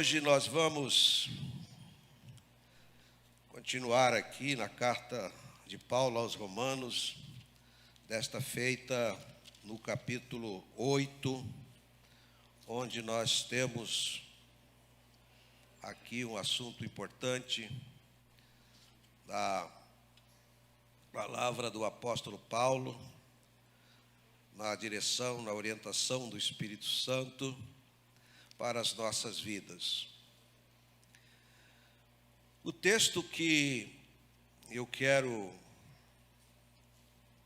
Hoje nós vamos continuar aqui na carta de Paulo aos Romanos, desta feita no capítulo 8, onde nós temos aqui um assunto importante da palavra do apóstolo Paulo, na direção, na orientação do Espírito Santo para as nossas vidas. O texto que eu quero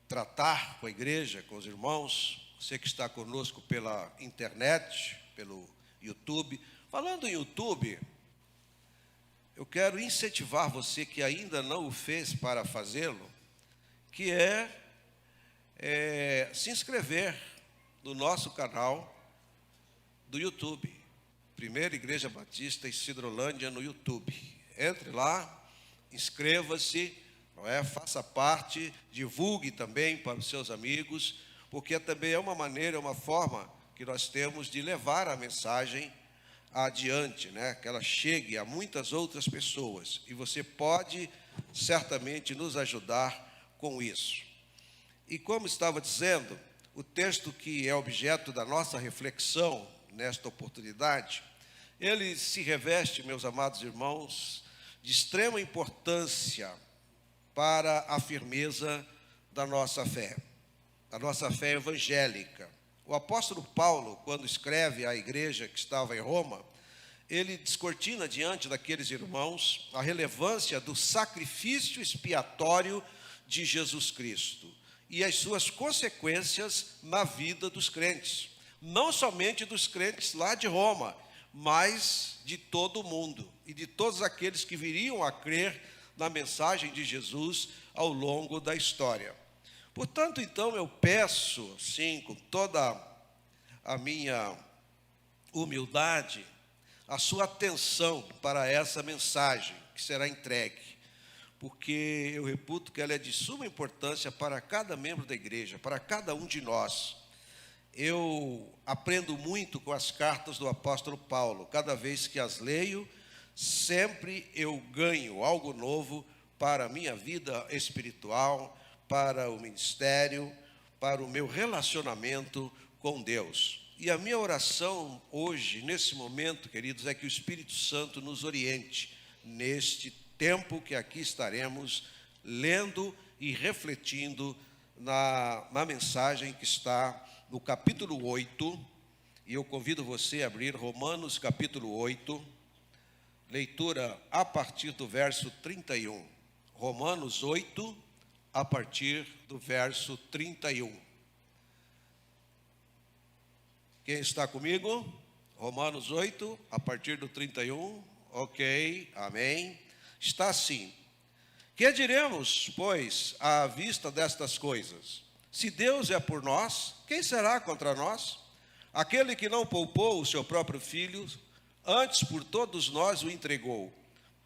tratar com a igreja, com os irmãos, você que está conosco pela internet, pelo YouTube. Falando em YouTube, eu quero incentivar você que ainda não o fez para fazê-lo, que é se inscrever no nosso canal do YouTube, Primeira Igreja Batista em Sidrolândia no YouTube. Entre lá, inscreva-se, faça parte, divulgue também para os seus amigos, porque também é uma maneira, uma forma que nós temos de levar a mensagem adiante, que ela chegue a muitas outras pessoas, e você pode certamente nos ajudar com isso. E como estava dizendo, o texto que é objeto da nossa reflexão nesta oportunidade, ele se reveste, meus amados irmãos, de extrema importância para a firmeza da nossa fé evangélica. O apóstolo Paulo, quando escreve à igreja que estava em Roma, ele descortina diante daqueles irmãos a relevância do sacrifício expiatório de Jesus Cristo e as suas consequências na vida dos crentes, não somente dos crentes lá de Roma, mas de todo o mundo e de todos aqueles que viriam a crer na mensagem de Jesus ao longo da história. Portanto, então, eu peço, sim, com toda a minha humildade, a sua atenção para essa mensagem que será entregue, porque eu reputo que ela é de suma importância para cada membro da igreja, para cada um de nós. Eu aprendo muito com as cartas do apóstolo Paulo. Cada vez que as leio, sempre eu ganho algo novo para a minha vida espiritual, para o ministério, para o meu relacionamento com Deus. E a minha oração hoje, nesse momento, queridos, é que o Espírito Santo nos oriente neste tempo que aqui estaremos lendo e refletindo na mensagem que está no capítulo 8, e eu convido você a abrir Romanos capítulo 8, leitura a partir do verso 31. Romanos 8, a partir do verso 31. Quem está comigo? Romanos 8, a partir do 31. Ok, amém. Está assim: que diremos, pois, à vista destas coisas? Se Deus é por nós, quem será contra nós? Aquele que não poupou o seu próprio filho, antes por todos nós o entregou,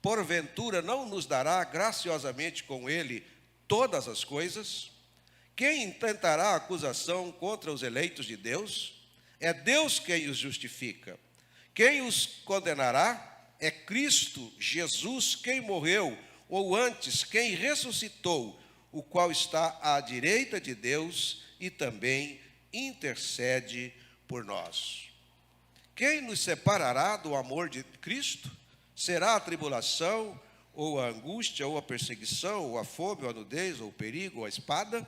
porventura não nos dará graciosamente com ele todas as coisas? Quem intentará acusação contra os eleitos de Deus? É Deus quem os justifica. Quem os condenará? É Cristo Jesus quem morreu, ou antes, quem ressuscitou, o qual está à direita de Deus e também intercede por nós. Quem nos separará do amor de Cristo? Será a tribulação, ou a angústia, ou a perseguição, ou a fome, ou a nudez, ou o perigo, ou a espada?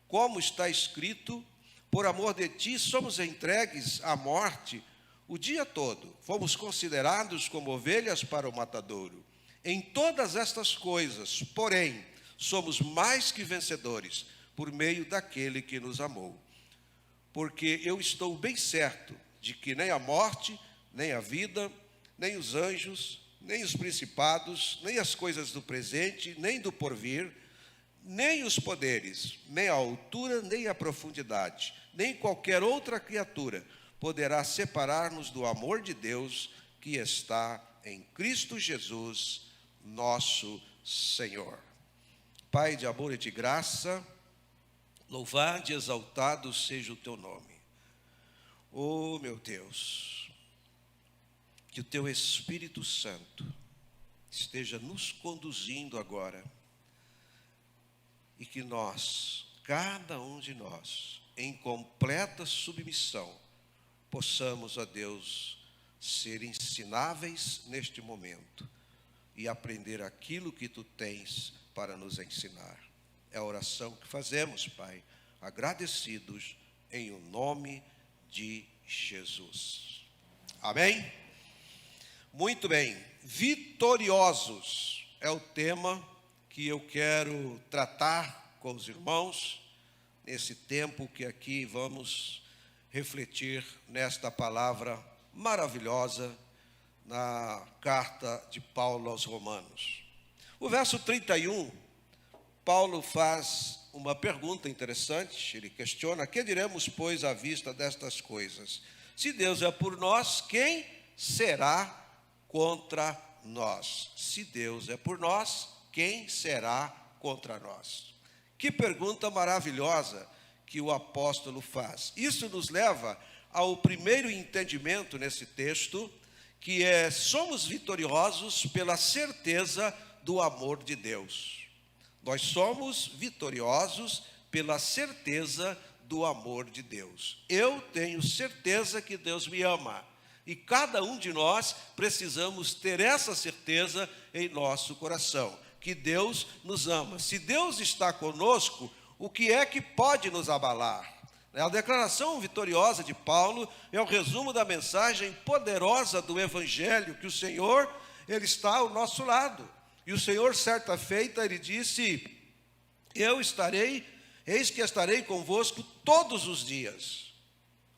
Como está escrito: por amor de ti somos entregues à morte o dia todo, fomos considerados como ovelhas para o matadouro. Em todas estas coisas, porém, somos mais que vencedores, por meio daquele que nos amou. Porque eu estou bem certo de que nem a morte, nem a vida, nem os anjos, nem os principados, nem as coisas do presente, nem do porvir, nem os poderes, nem a altura, nem a profundidade, nem qualquer outra criatura poderá separar-nos do amor de Deus que está em Cristo Jesus, nosso Senhor. Pai de amor e de graça, louvado e exaltado seja o teu nome. Oh, meu Deus, que o teu Espírito Santo esteja nos conduzindo agora e que nós, cada um de nós, em completa submissão, possamos, ó Deus, ser ensináveis neste momento e aprender aquilo que tu tens para nos ensinar. É a oração que fazemos, Pai, agradecidos em o nome de Jesus. Amém? Muito bem. Vitoriosos é o tema que eu quero tratar com os irmãos nesse tempo que aqui vamos refletir nesta palavra maravilhosa na carta de Paulo aos Romanos. O verso 31, Paulo faz uma pergunta interessante, ele questiona: que diremos, pois, à vista destas coisas? Se Deus é por nós, quem será contra nós? Se Deus é por nós, quem será contra nós? Que pergunta maravilhosa que o apóstolo faz. Isso nos leva ao primeiro entendimento nesse texto, que é: somos vitoriosos pela certeza do amor de Deus. Nós somos vitoriosos pela certeza do amor de Deus. Eu tenho certeza que Deus me ama. E cada um de nós precisamos ter essa certeza em nosso coração, que Deus nos ama. Se Deus está conosco, o que é que pode nos abalar? A declaração vitoriosa de Paulo é o resumo da mensagem poderosa do Evangelho, que o Senhor, Ele está ao nosso lado. E o Senhor, certa feita, Ele disse: eis que estarei convosco todos os dias,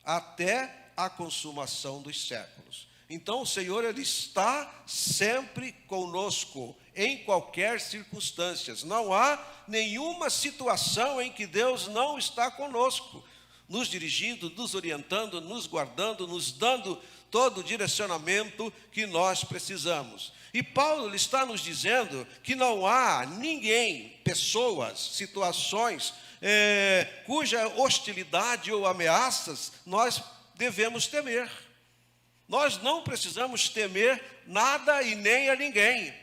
até a consumação dos séculos. Então o Senhor, Ele está sempre conosco, em qualquer circunstância. Não há nenhuma situação em que Deus não está conosco, nos dirigindo, nos orientando, nos guardando, nos dando todo o direcionamento que nós precisamos. E Paulo está nos dizendo que não há ninguém, pessoas, situações, cuja hostilidade ou ameaças nós devemos temer. Nós não precisamos temer nada e nem a ninguém.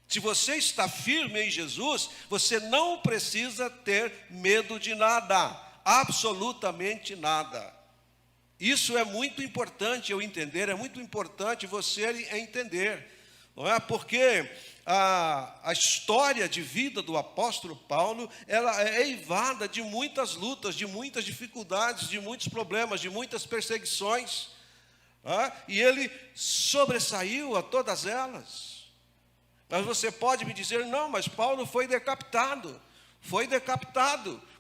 Se você está firme em Jesus, você não precisa ter medo de nada, absolutamente nada. Isso é muito importante eu entender, é muito importante você entender, não é? Porque a história de vida do apóstolo Paulo, ela é eivada de muitas lutas, de muitas dificuldades, de muitos problemas, de muitas perseguições, e ele sobressaiu a todas elas. Mas você pode me dizer: não, mas Paulo foi decapitado,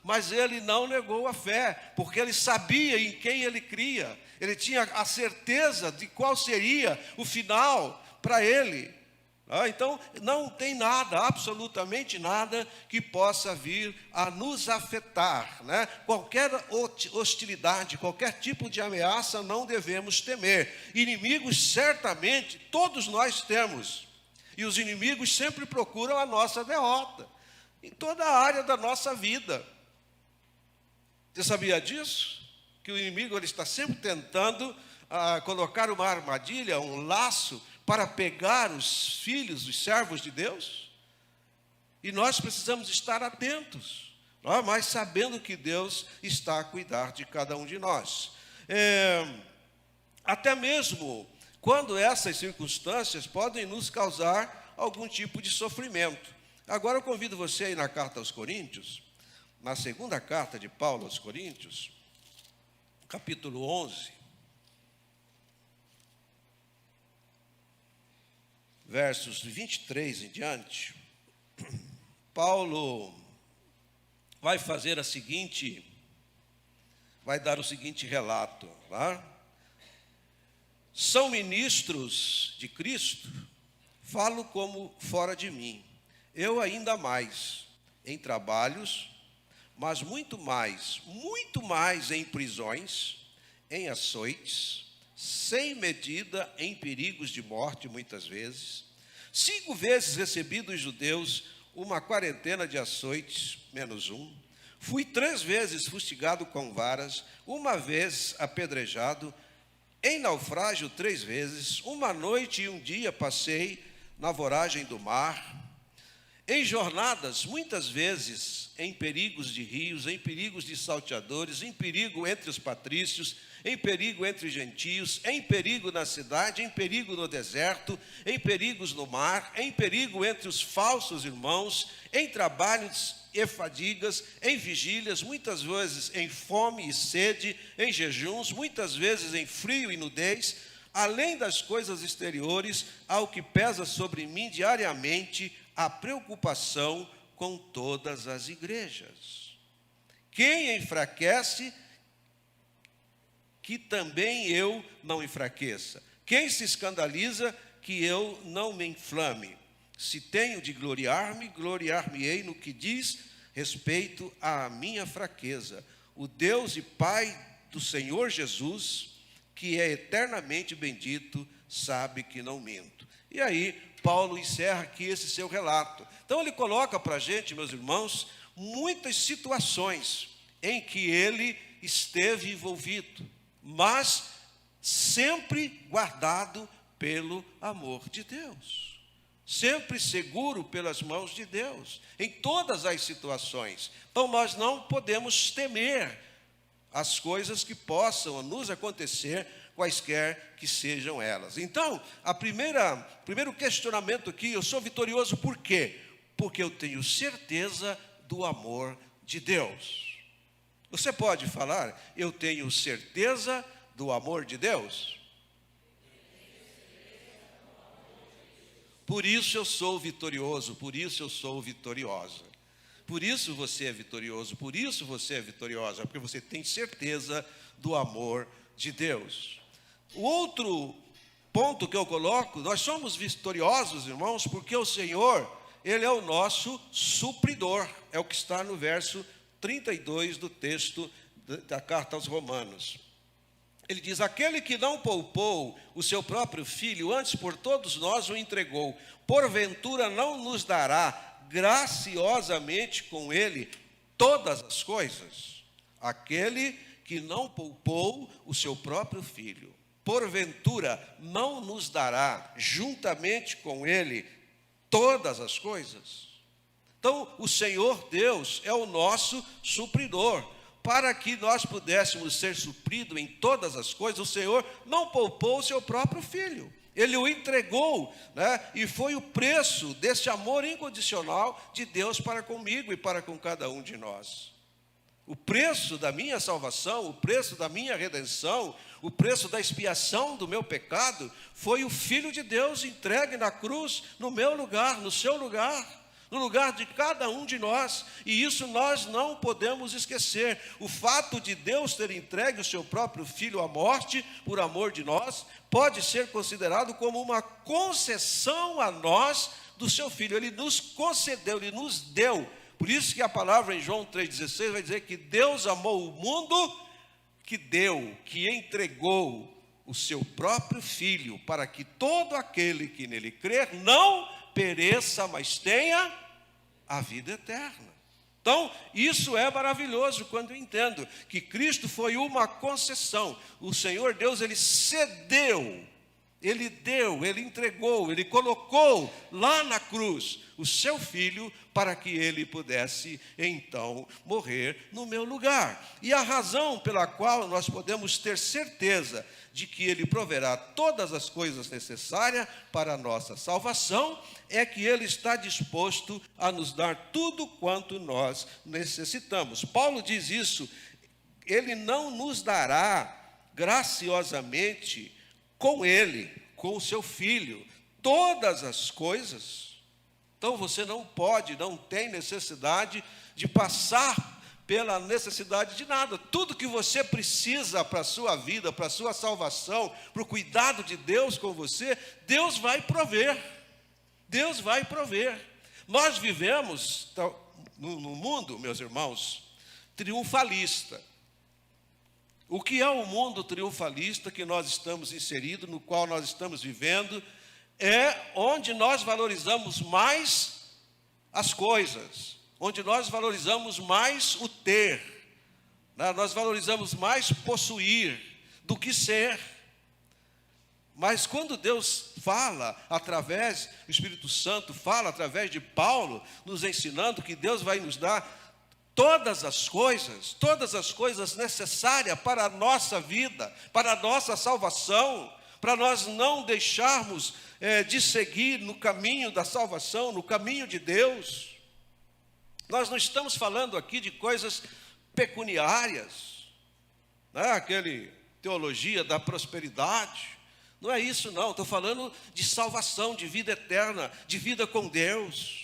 mas ele não negou a fé, porque ele sabia em quem ele cria, ele tinha a certeza de qual seria o final para ele. Então não tem nada, absolutamente nada, que possa vir a nos afetar, né? Qualquer hostilidade, qualquer tipo de ameaça não devemos temer. Inimigos certamente todos nós temos, e os inimigos sempre procuram a nossa derrota, em toda a área da nossa vida. Você sabia disso? Que o inimigo, ele está sempre tentando colocar uma armadilha, um laço, para pegar os filhos, os servos de Deus? E nós precisamos estar atentos, mas sabendo que Deus está a cuidar de cada um de nós. Até mesmo quando essas circunstâncias podem nos causar algum tipo de sofrimento. Agora eu convido você a ir na carta aos Coríntios, na segunda carta de Paulo aos Coríntios, capítulo 11, versos 23 em diante. Paulo vai dar o seguinte relato, São ministros de Cristo, falo como fora de mim, eu ainda mais em trabalhos, mas muito mais em prisões, em açoites, sem medida, em perigos de morte muitas vezes. 5 vezes recebi dos judeus uma quarentena de açoites, menos um. Fui 3 vezes fustigado com varas, 1 vez apedrejado. em naufrágio 3 vezes, uma noite e um dia passei na voragem do mar, em jornadas, muitas vezes, em perigos de rios, em perigos de salteadores, em perigo entre os patrícios, em perigo entre os gentios, em perigo na cidade, em perigo no deserto, em perigos no mar, em perigo entre os falsos irmãos, em trabalhos e fadigas, em vigílias, muitas vezes em fome e sede, em jejuns, muitas vezes em frio e nudez, além das coisas exteriores, ao que pesa sobre mim diariamente, a preocupação com todas as igrejas. Quem enfraquece, que também eu não enfraqueça. Quem se escandaliza, que eu não me inflame. Se tenho de gloriar-me, gloriar-me-ei no que diz respeito à minha fraqueza. O Deus e Pai do Senhor Jesus, que é eternamente bendito, sabe que não minto. E aí, Paulo encerra aqui esse seu relato. Então ele coloca para a gente, meus irmãos, muitas situações em que ele esteve envolvido, mas sempre guardado pelo amor de Deus, sempre seguro pelas mãos de Deus, em todas as situações. Então nós não podemos temer as coisas que possam nos acontecer, quaisquer que sejam elas. Então, primeiro questionamento aqui, eu sou vitorioso por quê? Porque eu tenho certeza do amor de Deus. Você pode falar, eu tenho certeza do amor de Deus? Por isso eu sou vitorioso, por isso eu sou vitoriosa. Por isso você é vitorioso, por isso você é vitoriosa, porque você tem certeza do amor de Deus. O outro ponto que eu coloco, nós somos vitoriosos, irmãos, porque o Senhor, Ele é o nosso supridor. É o que está no verso 32 do texto da carta aos Romanos. Ele diz, aquele que não poupou o seu próprio filho, antes por todos nós o entregou, porventura não nos dará graciosamente com ele todas as coisas? Aquele que não poupou o seu próprio filho, porventura não nos dará juntamente com ele todas as coisas? Então, o Senhor Deus é o nosso supridor. Para que nós pudéssemos ser supridos em todas as coisas, o Senhor não poupou o seu próprio filho. Ele o entregou, né? E foi o preço desse amor incondicional de Deus para comigo e para com cada um de nós. O preço da minha salvação, o preço da minha redenção, o preço da expiação do meu pecado, foi o Filho de Deus entregue na cruz, no meu lugar, no seu lugar, no lugar de cada um de nós, e isso nós não podemos esquecer. O fato de Deus ter entregue o seu próprio Filho à morte, por amor de nós, pode ser considerado como uma concessão a nós do seu Filho. Ele nos concedeu, Ele nos deu. Por isso que a palavra em João 3,16 vai dizer que Deus amou o mundo, que deu, que entregou o seu próprio Filho, para que todo aquele que nele crer não pereça, mas tenha a vida eterna. Então, isso é maravilhoso quando eu entendo que Cristo foi uma concessão. O Senhor Deus, Ele cedeu, Ele deu, Ele entregou, Ele colocou lá na cruz o seu Filho para que Ele pudesse, então, morrer no meu lugar. E a razão pela qual nós podemos ter certeza de que Ele proverá todas as coisas necessárias para a nossa salvação, é que Ele está disposto a nos dar tudo quanto nós necessitamos. Paulo diz isso, Ele não nos dará graciosamente com Ele, com o seu Filho, todas as coisas. Então você não pode, não tem necessidade de passar pela necessidade de nada. Tudo que você precisa para a sua vida, para a sua salvação, para o cuidado de Deus com você, Deus vai prover. Deus vai prover. Nós vivemos no mundo, meus irmãos, triunfalista. O que é o mundo triunfalista que nós estamos inseridos, no qual nós estamos vivendo? É onde nós valorizamos mais as coisas, onde nós valorizamos mais o ter, né? Nós valorizamos mais possuir do que ser. Mas quando Deus fala através, o Espírito Santo fala através de Paulo, nos ensinando que Deus vai nos dar todas as coisas necessárias para a nossa vida, para a nossa salvação, para nós não deixarmos de seguir no caminho da salvação, no caminho de Deus. Nós não estamos falando aqui de coisas pecuniárias, né? Aquele teologia da prosperidade. Não é isso não, estou falando de salvação, de vida eterna, de vida com Deus.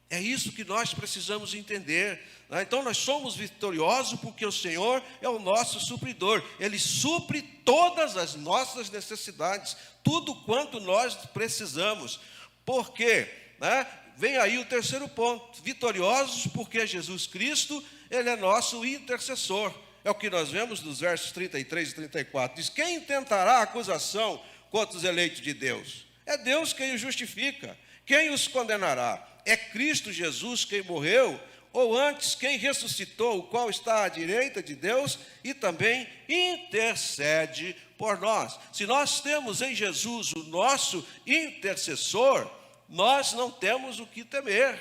É isso que nós precisamos entender, né? Então nós somos vitoriosos porque o Senhor é o nosso supridor. Ele supre todas as nossas necessidades, tudo quanto nós precisamos. Por quê? Né? Vem aí o terceiro ponto, vitoriosos porque Jesus Cristo, Ele é nosso intercessor. É o que nós vemos nos versos 33 e 34. Diz: quem intentará acusação contra os eleitos de Deus? É Deus quem os justifica. Quem os condenará? É Cristo Jesus quem morreu, ou antes quem ressuscitou, o qual está à direita de Deus e também intercede por nós. Se nós temos em Jesus o nosso intercessor, nós não temos o que temer.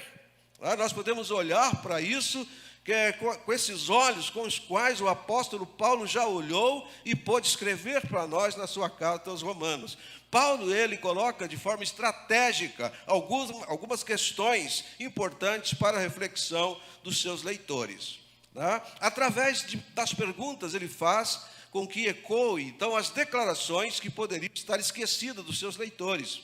Nós podemos olhar para isso com esses olhos com os quais o apóstolo Paulo já olhou e pôde escrever para nós na sua carta aos Romanos. Paulo, ele coloca de forma estratégica algumas questões importantes para a reflexão dos seus leitores. Tá? Através das perguntas, ele faz com que ecoe, então, as declarações que poderiam estar esquecidas dos seus leitores.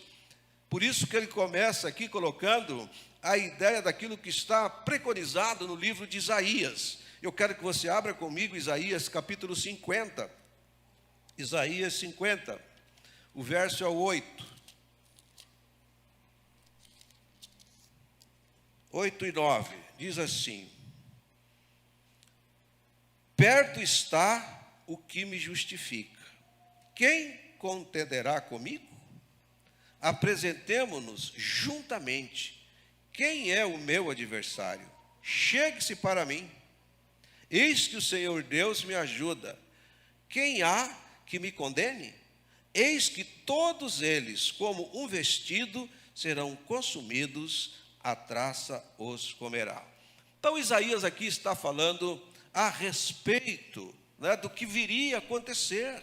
Por isso que ele começa aqui colocando a ideia daquilo que está preconizado no livro de Isaías. Eu quero que você abra comigo Isaías capítulo 50. Isaías 50, o verso é o 8. 8 e 9, diz assim: perto está o que me justifica. Quem contenderá comigo? Apresentemo-nos juntamente. Quem é o meu adversário? Chegue-se para mim. Eis que o Senhor Deus me ajuda. Quem há que me condene? Eis que todos eles, como um vestido, serão consumidos, a traça os comerá. Então Isaías aqui está falando a respeito, né, do que viria a acontecer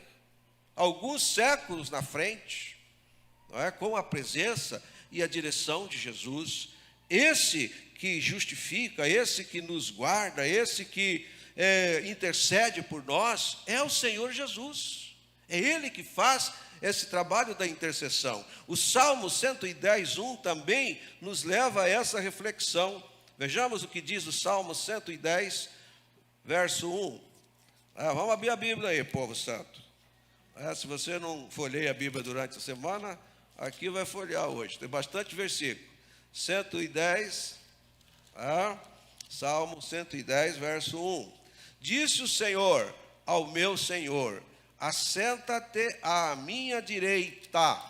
alguns séculos na frente, não é, com a presença e a direção de Jesus. Esse que justifica, esse que nos guarda, esse que intercede por nós, é o Senhor Jesus. É Ele que faz esse trabalho da intercessão. O Salmo 110, 1 também nos leva a essa reflexão. Vejamos o que diz o Salmo 110, verso 1. Vamos abrir a Bíblia aí, povo santo. Se você não folheia a Bíblia durante a semana, aqui vai folhear hoje. Tem bastante versículo. 110, Salmo 110, verso 1. Disse o Senhor ao meu Senhor: assenta-te à minha direita,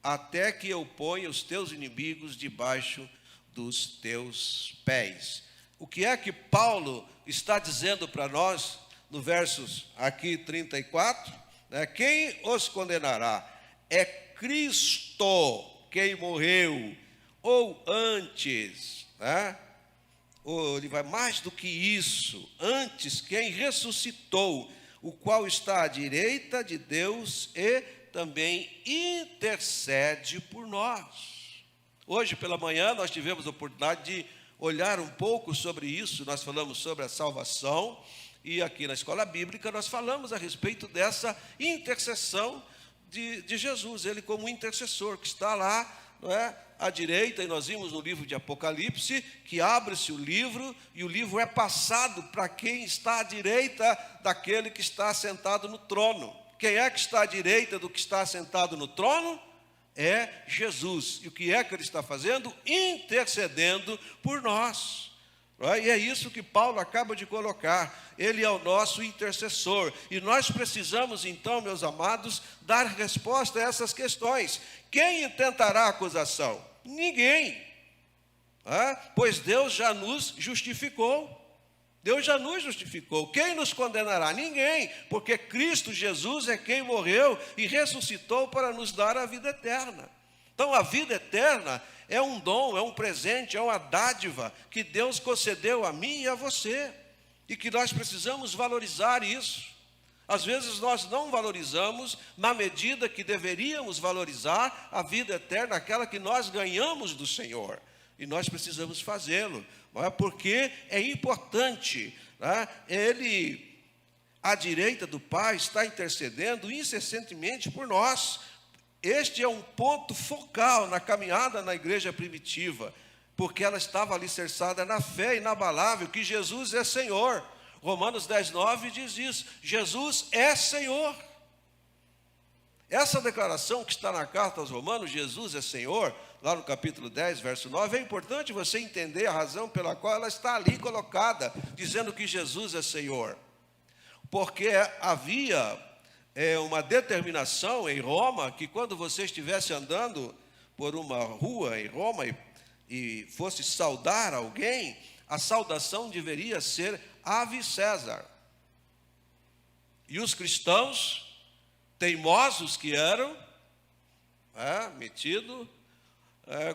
até que eu ponha os teus inimigos debaixo dos teus pés. O que é que Paulo está dizendo para nós, no versos aqui 34? Quem os condenará? É Cristo quem morreu, ou antes, ou ele vai mais do que isso, antes quem ressuscitou, o qual está à direita de Deus e também intercede por nós. Hoje pela manhã nós tivemos a oportunidade de olhar um pouco sobre isso. Nós falamos sobre a salvação e aqui na escola bíblica nós falamos a respeito dessa intercessão de Jesus, ele como intercessor que está lá, não é, à direita. E nós vimos no livro de Apocalipse que abre-se o livro e o livro é passado para quem está à direita daquele que está sentado no trono. Quem é que está à direita do que está sentado no trono? É Jesus. E o que é que ele está fazendo? Intercedendo por nós. E é isso que Paulo acaba de colocar. Ele é o nosso intercessor. E nós precisamos então, meus amados, dar resposta a essas questões. Quem intentará acusação? Ninguém. Pois Deus já nos justificou. Deus já nos justificou. Quem nos condenará? Ninguém, porque Cristo Jesus é quem morreu e ressuscitou para nos dar a vida eterna. Então, a vida eterna é um dom, é um presente, é uma dádiva que Deus concedeu a mim e a você, e que nós precisamos valorizar isso. Às vezes nós não valorizamos na medida que deveríamos valorizar a vida eterna, aquela que nós ganhamos do Senhor, e nós precisamos fazê-lo, porque é importante, né? Ele, à direita do Pai, está intercedendo incessantemente por nós. Este é um ponto focal na caminhada na igreja primitiva, porque ela estava alicerçada na fé inabalável que Jesus é Senhor. Romanos 10:9 diz isso: Jesus é Senhor. Essa declaração que está na carta aos Romanos, Jesus é Senhor, lá no capítulo 10, verso 9, é importante você entender a razão pela qual ela está ali colocada, dizendo que Jesus é Senhor. Porque havia uma determinação em Roma, que quando você estivesse andando por uma rua em Roma e fosse saudar alguém, a saudação deveria ser Ave César. E os cristãos, teimosos que eram, metido,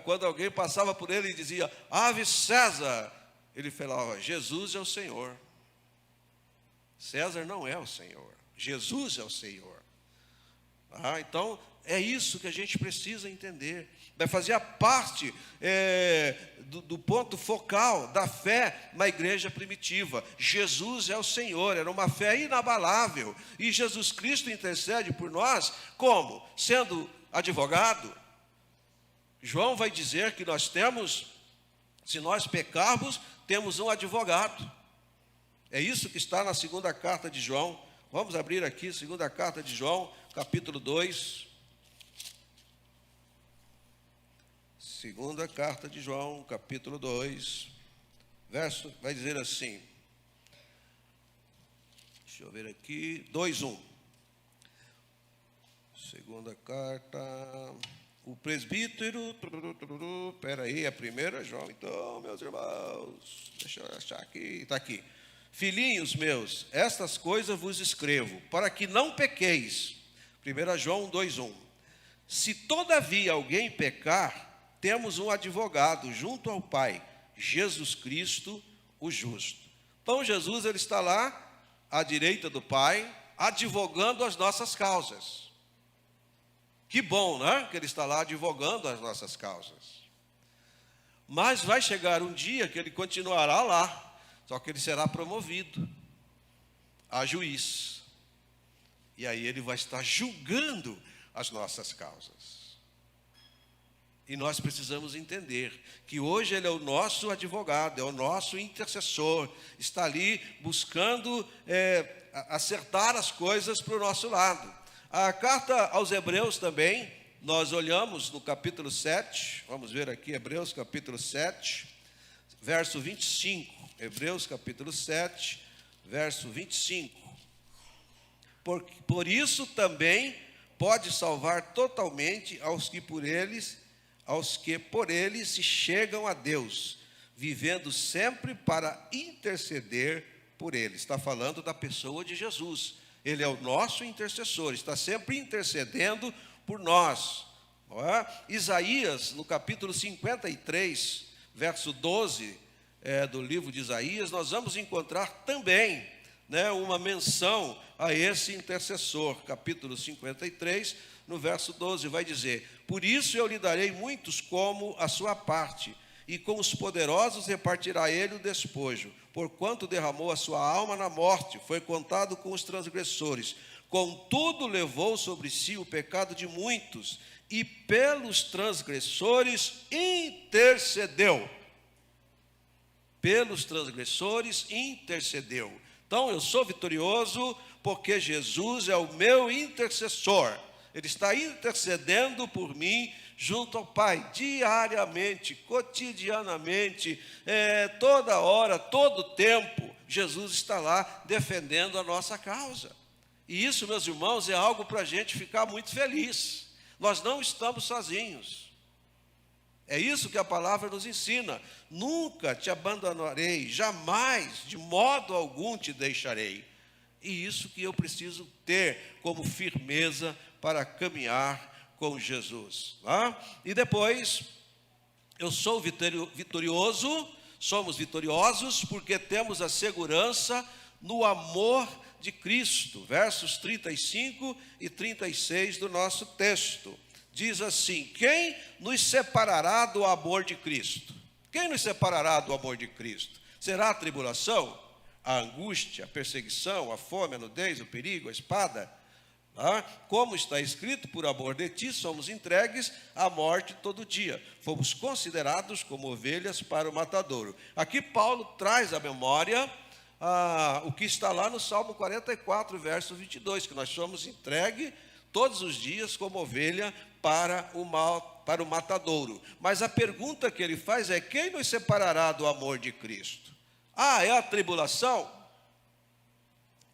quando alguém passava por ele e dizia Ave César, ele falava: Jesus é o Senhor. César não é o Senhor, Jesus é o Senhor. Então é isso que a gente precisa entender. Vai fazer parte do ponto focal da fé na igreja primitiva. Jesus é o Senhor, era uma fé inabalável. E Jesus Cristo intercede por nós como? Sendo advogado. João vai dizer que nós temos, se nós pecarmos, temos um advogado. É isso que está na segunda carta de João. Vamos abrir aqui, segunda carta de João, capítulo 2. Segunda carta de João, capítulo 2, verso, vai dizer assim, deixa eu ver aqui, 2:1. Segunda carta, o presbítero, espera aí, a primeira, João, então, meus irmãos, deixa eu achar aqui, está aqui. Filhinhos meus, estas coisas vos escrevo, para que não pequeis. 1 João 2:1. Se todavia alguém pecar, temos um advogado junto ao Pai, Jesus Cristo, o justo. Então Jesus, ele está lá, à direita do Pai, advogando as nossas causas. Que bom, né? Que ele está lá advogando as nossas causas. Mas vai chegar um dia que ele continuará lá, só que ele será promovido a juiz. E aí ele vai estar julgando as nossas causas. E nós precisamos entender que hoje ele é o nosso advogado, é o nosso intercessor, está ali buscando acertar as coisas para o nosso lado. A carta aos Hebreus também, nós olhamos no capítulo 7, vamos ver aqui, Hebreus capítulo 7, verso 25. Hebreus capítulo 7, verso 25. Por isso também pode salvar totalmente aos que por ele se chegam a Deus, vivendo sempre para interceder por ele. Está falando da pessoa de Jesus. Ele é o nosso intercessor, está sempre intercedendo por nós. Isaías, no capítulo 53, verso 12, do livro de Isaías, nós vamos encontrar também, uma menção a esse intercessor. Capítulo 53, no verso 12, vai dizer: por isso eu lhe darei muitos como a sua parte, e com os poderosos repartirá ele o despojo, porquanto derramou a sua alma na morte, foi contado com os transgressores. Contudo levou sobre si o pecado de muitos, e pelos transgressores intercedeu. Pelos transgressores intercedeu. Então eu sou vitorioso porque Jesus é o meu intercessor. Ele está intercedendo por mim junto ao Pai, diariamente, cotidianamente, toda hora, todo tempo. Jesus está lá defendendo a nossa causa. E isso, meus irmãos, é algo para a gente ficar muito feliz. Nós não estamos sozinhos. É isso que a palavra nos ensina. Nunca te abandonarei, jamais, de modo algum te deixarei. E isso que eu preciso ter como firmeza para caminhar com Jesus. Tá? E depois, eu sou vitorioso, somos vitoriosos porque temos a segurança no amor de Cristo. Versos 35 e 36 do nosso texto. Diz assim: quem nos separará do amor de Cristo? Quem nos separará do amor de Cristo? Será a tribulação, a angústia, a perseguição, a fome, a nudez, o perigo, a espada? Como está escrito, por amor de ti somos entregues à morte todo dia. Fomos considerados como ovelhas para o matadouro. Aqui Paulo traz à memória o que está lá no Salmo 44, verso 22, que nós somos entregues todos os dias como ovelha para o matadouro. Mas a pergunta que ele faz é: quem nos separará do amor de Cristo? É a tribulação?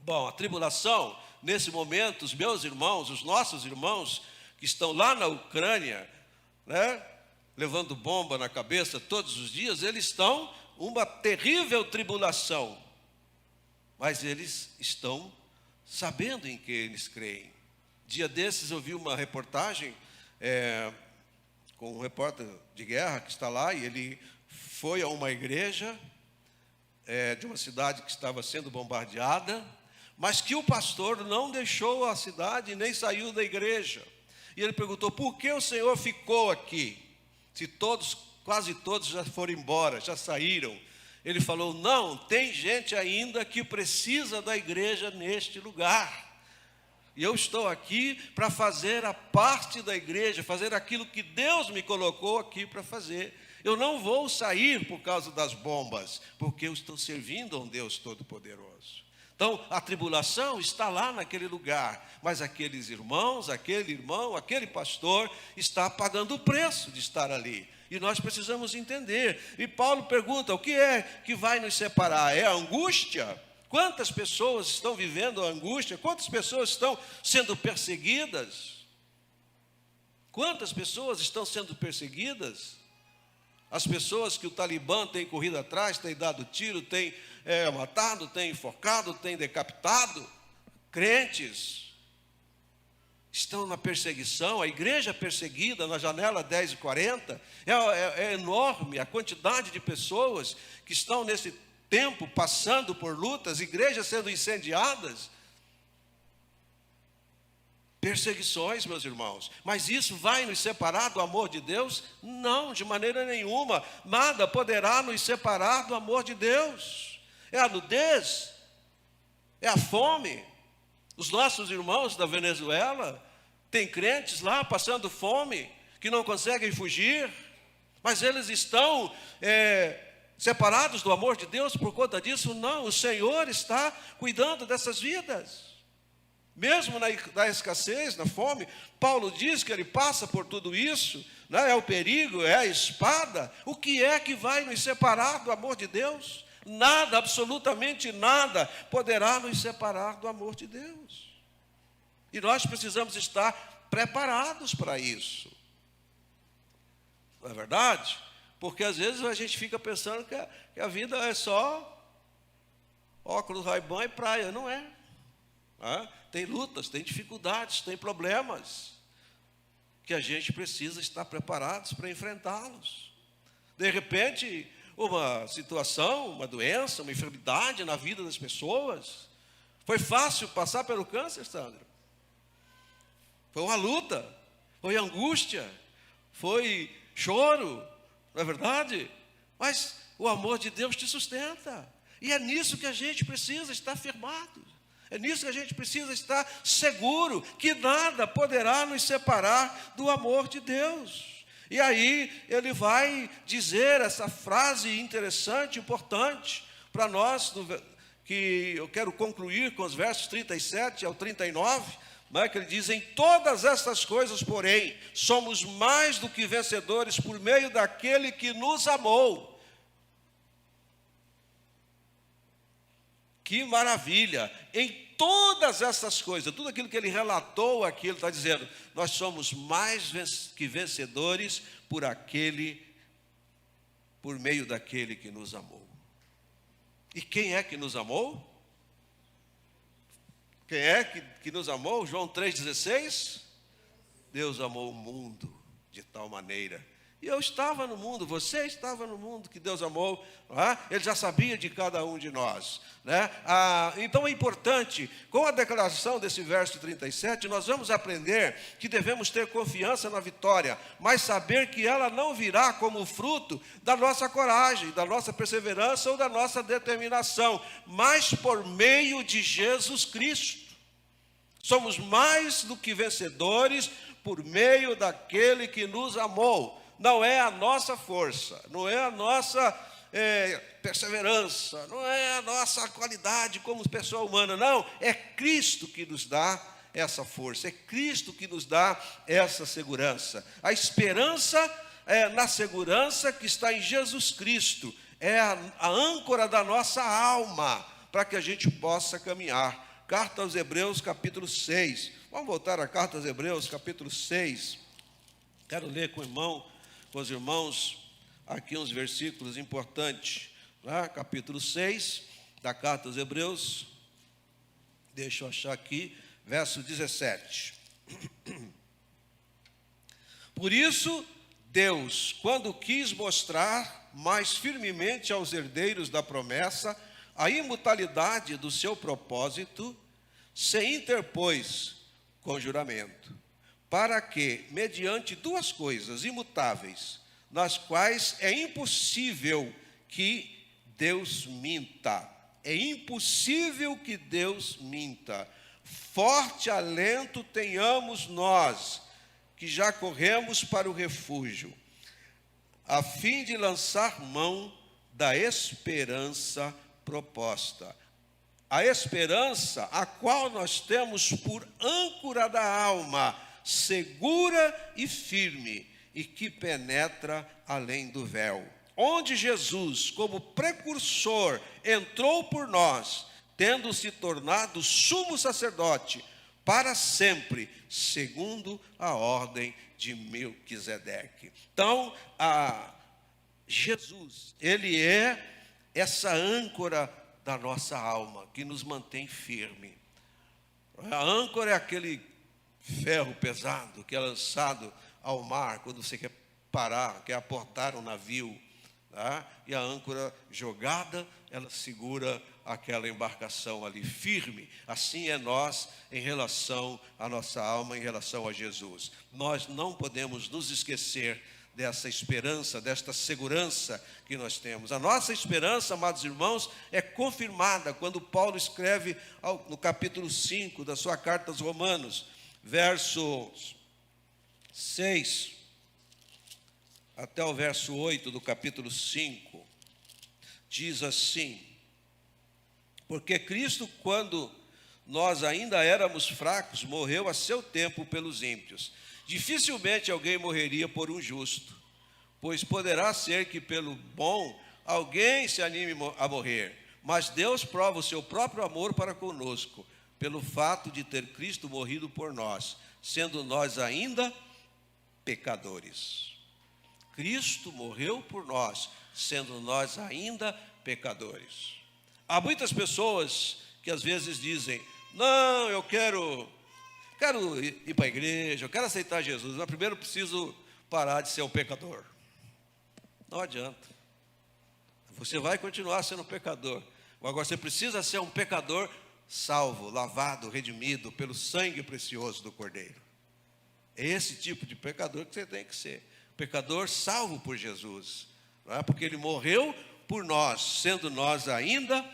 Bom, a tribulação, nesse momento, os meus irmãos, os nossos irmãos, que estão lá na Ucrânia, né, levando bomba na cabeça todos os dias, eles estão uma terrível tribulação. Mas eles estão sabendo em que eles creem. Dia desses eu vi uma reportagem com um repórter de guerra que está lá, e ele foi a uma igreja de uma cidade que estava sendo bombardeada, mas que o pastor não deixou a cidade nem saiu da igreja. E ele perguntou: por que o Senhor ficou aqui? Se quase todos já foram embora, já saíram. Ele falou: não, tem gente ainda que precisa da igreja neste lugar. E eu estou aqui para fazer a parte da igreja, fazer aquilo que Deus me colocou aqui para fazer. Eu não vou sair por causa das bombas, porque eu estou servindo a um Deus Todo-Poderoso. Então, a tribulação está lá naquele lugar, mas aqueles irmãos, aquele irmão, aquele pastor está pagando o preço de estar ali. E nós precisamos entender. E Paulo pergunta: o que é que vai nos separar? É a angústia? Quantas pessoas estão vivendo a angústia? Quantas pessoas estão sendo perseguidas? Quantas pessoas estão sendo perseguidas? As pessoas que o Talibã tem corrido atrás, tem dado tiro, tem matado, tem enforcado, tem decapitado. Crentes estão na perseguição, a igreja perseguida na janela 10 e 40. É enorme a quantidade de pessoas que estão nesse tempo passando por lutas, igrejas sendo incendiadas. Perseguições, meus irmãos. Mas isso vai nos separar do amor de Deus? Não, de maneira nenhuma. Nada poderá nos separar do amor de Deus. É a nudez, é a fome. Os nossos irmãos da Venezuela, tem crentes lá passando fome, que não conseguem fugir, mas eles estão separados do amor de Deus por conta disso? Não, o Senhor está cuidando dessas vidas. Mesmo na escassez, na fome, Paulo diz que ele passa por tudo isso, né? É o perigo, é a espada. O que é que vai nos separar do amor de Deus? Nada, absolutamente nada, poderá nos separar do amor de Deus. E nós precisamos estar preparados para isso. Não é verdade? Porque às vezes a gente fica pensando que a vida é só óculos, Ray-Ban e praia. Não é. Tem lutas, tem dificuldades, tem problemas que a gente precisa estar preparados para enfrentá-los. De repente, uma situação, uma doença, uma enfermidade na vida das pessoas. Foi fácil passar pelo câncer, Sandra? Foi uma luta, foi angústia, foi choro, não é verdade? Mas o amor de Deus te sustenta. E é nisso que a gente precisa estar firmado. É nisso que a gente precisa estar seguro, que nada poderá nos separar do amor de Deus. E aí ele vai dizer essa frase interessante, importante para nós, que eu quero concluir com os versos 37 ao 39, que ele diz: em todas essas coisas, porém, somos mais do que vencedores por meio daquele que nos amou. Que maravilha! Em todas essas coisas, tudo aquilo que ele relatou aqui, ele está dizendo: nós somos mais que vencedores por aquele por meio daquele que nos amou. E quem é que nos amou? Quem é que nos amou? João 3,16. Deus amou o mundo de tal maneira. E eu estava no mundo, você estava no mundo que Deus amou, não é? Ele já sabia de cada um de nós, né? Então é importante, com a declaração desse verso 37, nós vamos aprender que devemos ter confiança na vitória, mas saber que ela não virá como fruto da nossa coragem, da nossa perseverança ou da nossa determinação, mas por meio de Jesus Cristo. Somos mais do que vencedores por meio daquele que nos amou. Não é a nossa força, não é a nossa perseverança, não é a nossa qualidade como pessoa humana, não. É Cristo que nos dá essa força, é Cristo que nos dá essa segurança. A esperança é na segurança que está em Jesus Cristo, é a âncora da nossa alma, para que a gente possa caminhar. Carta aos Hebreus, capítulo 6. Vamos voltar à carta aos Hebreus, capítulo 6. Quero ler com os irmãos, aqui uns versículos importantes, né? Capítulo 6 da carta aos Hebreus, deixa eu achar aqui, verso 17. Por isso, Deus, quando quis mostrar mais firmemente aos herdeiros da promessa a imutabilidade do seu propósito, se interpôs com juramento, para que, mediante duas coisas imutáveis, nas quais é impossível que Deus minta, é impossível que Deus minta, forte alento tenhamos nós, que já corremos para o refúgio, a fim de lançar mão da esperança proposta. A esperança a qual nós temos por âncora da alma, segura e firme, e que penetra além do véu. Onde Jesus, como precursor, entrou por nós, tendo se tornado sumo sacerdote, para sempre, segundo a ordem de Melquisedeque. Então, Jesus, ele é essa âncora da nossa alma, que nos mantém firme. A âncora é aquele ferro pesado que é lançado ao mar, quando você quer parar, quer aportar um navio, tá? E a âncora jogada, ela segura aquela embarcação ali firme. Assim é nós em relação à nossa alma, em relação a Jesus. Nós não podemos nos esquecer dessa esperança, desta segurança que nós temos. A nossa esperança, amados irmãos, é confirmada quando Paulo escreve no capítulo 5 da sua carta aos Romanos, versos 6 até o verso 8 do capítulo 5, diz assim: porque Cristo, quando nós ainda éramos fracos, morreu a seu tempo pelos ímpios. Dificilmente alguém morreria por um justo, pois poderá ser que pelo bom alguém se anime a morrer. Mas Deus prova o seu próprio amor para conosco, pelo fato de ter Cristo morrido por nós, sendo nós ainda pecadores. Cristo morreu por nós, sendo nós ainda pecadores. Há muitas pessoas que às vezes dizem: não, eu quero ir para a igreja, eu quero aceitar Jesus, mas primeiro eu preciso parar de ser um pecador. Não adianta. Você vai continuar sendo um pecador. Agora você precisa ser um pecador salvo, lavado, redimido pelo sangue precioso do Cordeiro. É esse tipo de pecador que você tem que ser. Pecador salvo por Jesus. Não é? Porque Ele morreu por nós, sendo nós ainda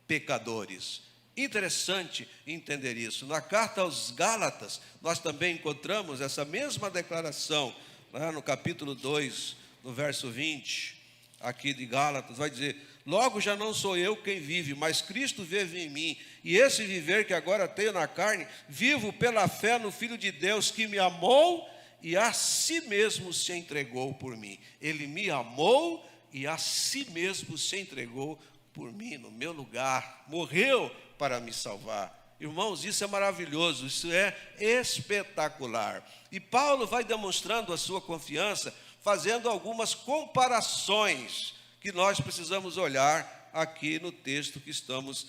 pecadores. Interessante entender isso. Na carta aos Gálatas, nós também encontramos essa mesma declaração, né? No capítulo 2, no verso 20, aqui de Gálatas, vai dizer: logo já não sou eu quem vive, mas Cristo vive em mim, e esse viver que agora tenho na carne, vivo pela fé no Filho de Deus, que me amou e a si mesmo se entregou por mim. Ele me amou e a si mesmo se entregou por mim, no meu lugar, morreu para me salvar. Irmãos, isso é maravilhoso, isso é espetacular. E Paulo vai demonstrando a sua confiança, fazendo algumas comparações que nós precisamos olhar aqui no texto que estamos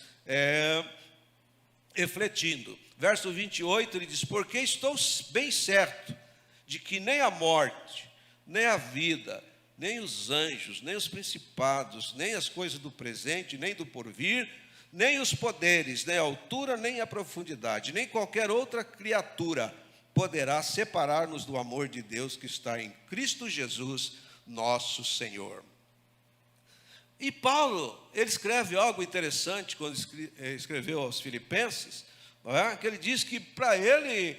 refletindo. Verso 28, ele diz: porque estou bem certo de que nem a morte, nem a vida, nem os anjos, nem os principados, nem as coisas do presente, nem do porvir, nem os poderes, nem a altura, nem a profundidade, nem qualquer outra criatura poderá separar-nos do amor de Deus que está em Cristo Jesus, nosso Senhor. E Paulo, ele escreve algo interessante quando escreveu aos Filipenses, não é? Que ele diz que para ele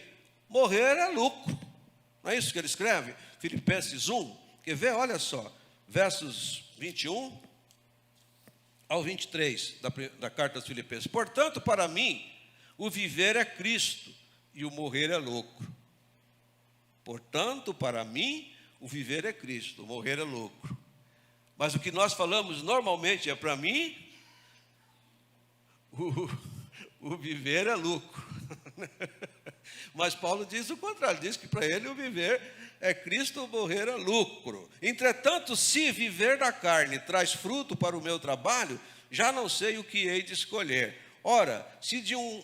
morrer é lucro. Não é isso que ele escreve? Filipenses 1, quer ver? Olha só, versos 21 ao 23 da carta aos Filipenses. Portanto, para mim, o viver é Cristo e o morrer é lucro. Portanto, para mim, o viver é Cristo, o morrer é lucro. Mas o que nós falamos normalmente é: para mim, o viver é lucro. Mas Paulo diz o contrário, diz que para ele o viver é Cristo, o morrer é lucro. Entretanto, se viver da carne traz fruto para o meu trabalho, já não sei o que hei de escolher. Ora, se de um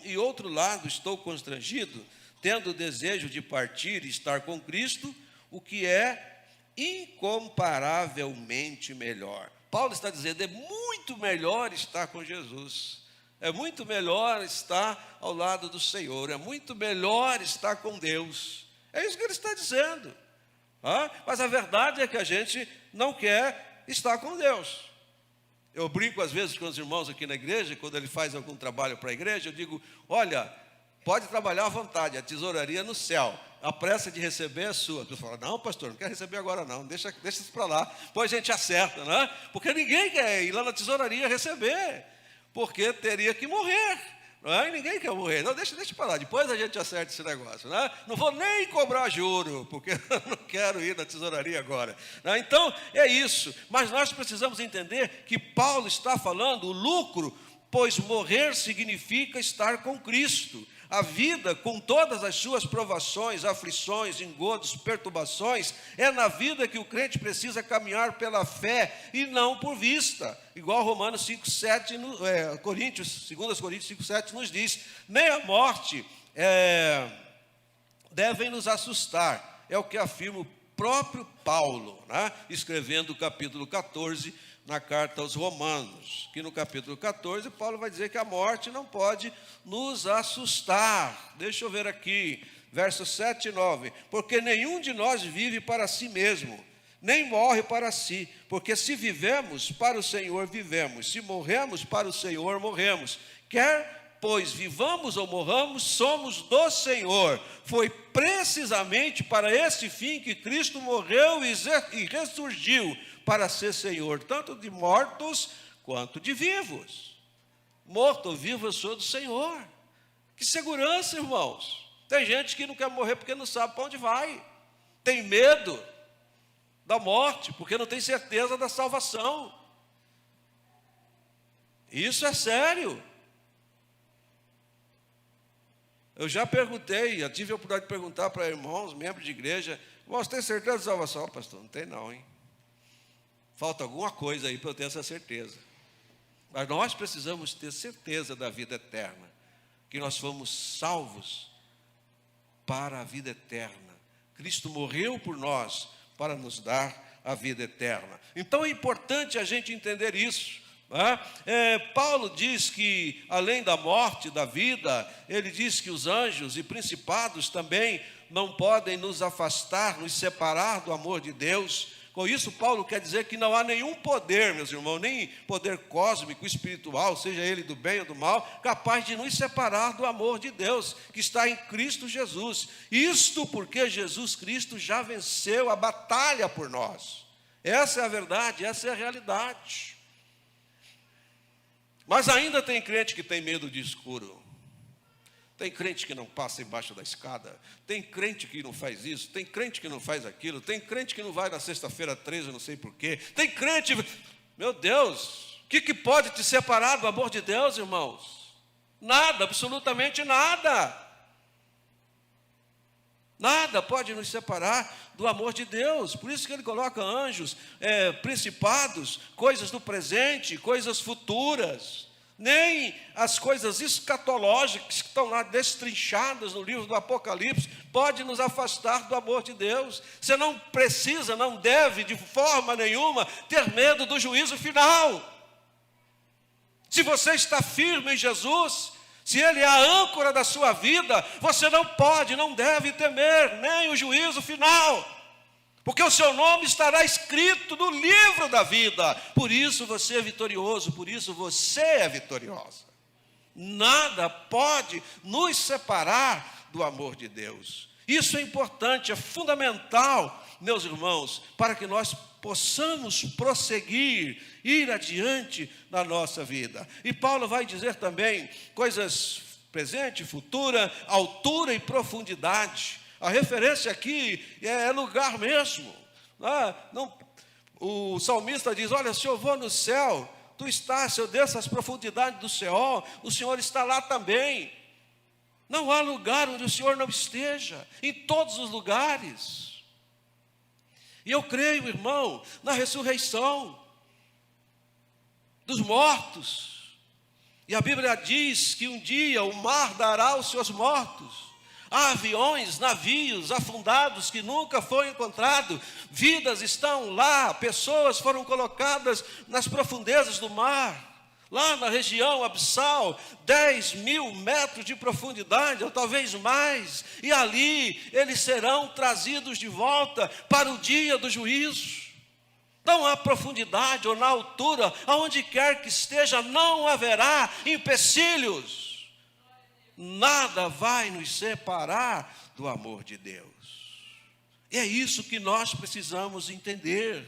e outro lado estou constrangido, tendo o desejo de partir e estar com Cristo, o que é incomparavelmente melhor. Paulo está dizendo: é muito melhor estar com Jesus. É muito melhor estar ao lado do Senhor, é muito melhor estar com Deus. É isso que ele está dizendo. Mas a verdade é que a gente não quer estar com Deus. Eu brinco às vezes com os irmãos aqui na igreja, quando ele faz algum trabalho para a igreja, eu digo: olha, pode trabalhar à vontade, a tesouraria é no céu, a pressa de receber é sua. Tu fala: não, pastor, não quero receber agora não, deixa isso para lá, depois a gente acerta, né? Porque ninguém quer ir lá na tesouraria receber, porque teria que morrer, não é? Ninguém quer morrer. Não, deixa para lá, depois a gente acerta esse negócio, né? Não vou nem cobrar juro, porque eu não quero ir na tesouraria agora, né? Então, é isso. Mas nós precisamos entender que Paulo está falando o lucro, pois morrer significa estar com Cristo. A vida, com todas as suas provações, aflições, engodos, perturbações, é na vida que o crente precisa caminhar pela fé e não por vista. Igual Romanos 5,7, 2 Coríntios 5,7 nos diz: nem a morte devem nos assustar. É o que afirma o próprio Paulo, né? Escrevendo o capítulo 14, na carta aos Romanos, que no capítulo 14, Paulo vai dizer que a morte não pode nos assustar. Deixa eu ver aqui, versos 7 e 9. Porque nenhum de nós vive para si mesmo, nem morre para si. Porque se vivemos, para o Senhor vivemos. Se morremos, para o Senhor morremos. Quer, pois, vivamos ou morramos, somos do Senhor. Foi precisamente para esse fim que Cristo morreu e ressurgiu, para ser Senhor, tanto de mortos quanto de vivos. Morto ou vivo, eu sou do Senhor. Que segurança, irmãos. Tem gente que não quer morrer porque não sabe para onde vai. Tem medo da morte, porque não tem certeza da salvação. Isso é sério. Eu já perguntei, já tive a oportunidade de perguntar para irmãos, membros de igreja: irmãos, tem certeza da salvação? Pastor, não tem não, hein? Falta alguma coisa aí para eu ter essa certeza. Mas nós precisamos ter certeza da vida eterna, que nós fomos salvos para a vida eterna. Cristo morreu por nós para nos dar a vida eterna. Então é importante a gente entender isso. Paulo diz que além da morte, da vida, ele diz que os anjos e principados também não podem nos afastar, nos separar do amor de Deus. Com isso, Paulo quer dizer que não há nenhum poder, meus irmãos, nem poder cósmico, espiritual, seja ele do bem ou do mal, capaz de nos separar do amor de Deus, que está em Cristo Jesus. Isto porque Jesus Cristo já venceu a batalha por nós. Essa é a verdade, essa é a realidade. Mas ainda tem crente que tem medo de escuro. Tem crente que não passa embaixo da escada, tem crente que não faz isso, tem crente que não faz aquilo, tem crente que não vai na sexta-feira 13, eu não sei porquê, tem crente, meu Deus, o que pode te separar do amor de Deus, irmãos? Nada, absolutamente nada. Nada pode nos separar do amor de Deus. Por isso que ele coloca anjos, principados, coisas do presente, coisas futuras. Nem as coisas escatológicas que estão lá destrinchadas no livro do Apocalipse pode nos afastar do amor de Deus. Você não precisa, não deve de forma nenhuma ter medo do juízo final. Se você está firme em Jesus, se Ele é a âncora da sua vida, você não pode, não deve temer nem o juízo final, porque o seu nome estará escrito no livro da vida. Por isso você é vitorioso, por isso você é vitoriosa. Nada pode nos separar do amor de Deus. Isso é importante, é fundamental, meus irmãos, para que nós possamos prosseguir, ir adiante na nossa vida. E Paulo vai dizer também coisas presente, futura, altura e profundidade. A referência aqui é lugar mesmo. O salmista diz: olha, se eu vou no céu, tu estás. Se eu desço as profundidades do céu, o Senhor está lá também. Não há lugar onde o Senhor não esteja, em todos os lugares. E eu creio, irmão, na ressurreição dos mortos. E a Bíblia diz que um dia o mar dará os seus mortos. Há aviões, navios afundados que nunca foram encontrados. Vidas estão lá, pessoas foram colocadas nas profundezas do mar. Lá na região abissal, 10.000 metros de profundidade, ou talvez mais. E ali eles serão trazidos de volta para o dia do juízo. Não há profundidade ou na altura, aonde quer que esteja, não haverá empecilhos. Nada vai nos separar do amor de Deus. E é isso que nós precisamos entender.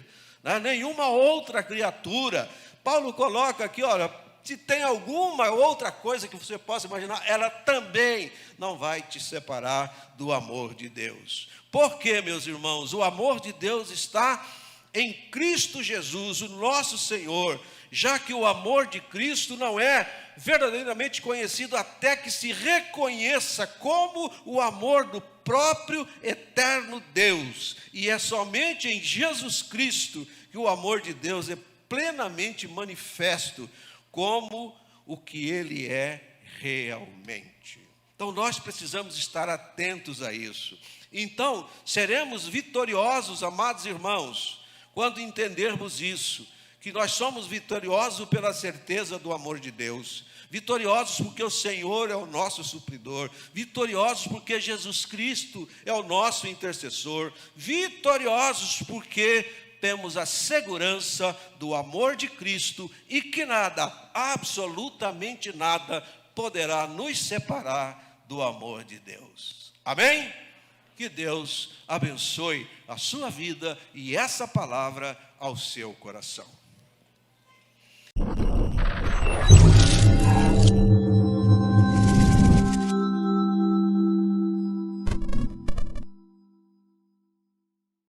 Nenhuma outra criatura. Paulo coloca aqui, olha, se tem alguma outra coisa que você possa imaginar, ela também não vai te separar do amor de Deus. Por quê, meus irmãos? O amor de Deus está em Cristo Jesus, o nosso Senhor, já que o amor de Cristo não é verdadeiramente conhecido até que se reconheça como o amor do próprio eterno Deus. E é somente em Jesus Cristo que o amor de Deus é plenamente manifesto como o que Ele é realmente. Então nós precisamos estar atentos a isso. Então seremos vitoriosos, amados irmãos, quando entendermos isso, que nós somos vitoriosos pela certeza do amor de Deus, vitoriosos porque o Senhor é o nosso supridor, vitoriosos porque Jesus Cristo é o nosso intercessor, vitoriosos porque temos a segurança do amor de Cristo e que nada, absolutamente nada, poderá nos separar do amor de Deus. Amém? Que Deus abençoe a sua vida e essa palavra ao seu coração.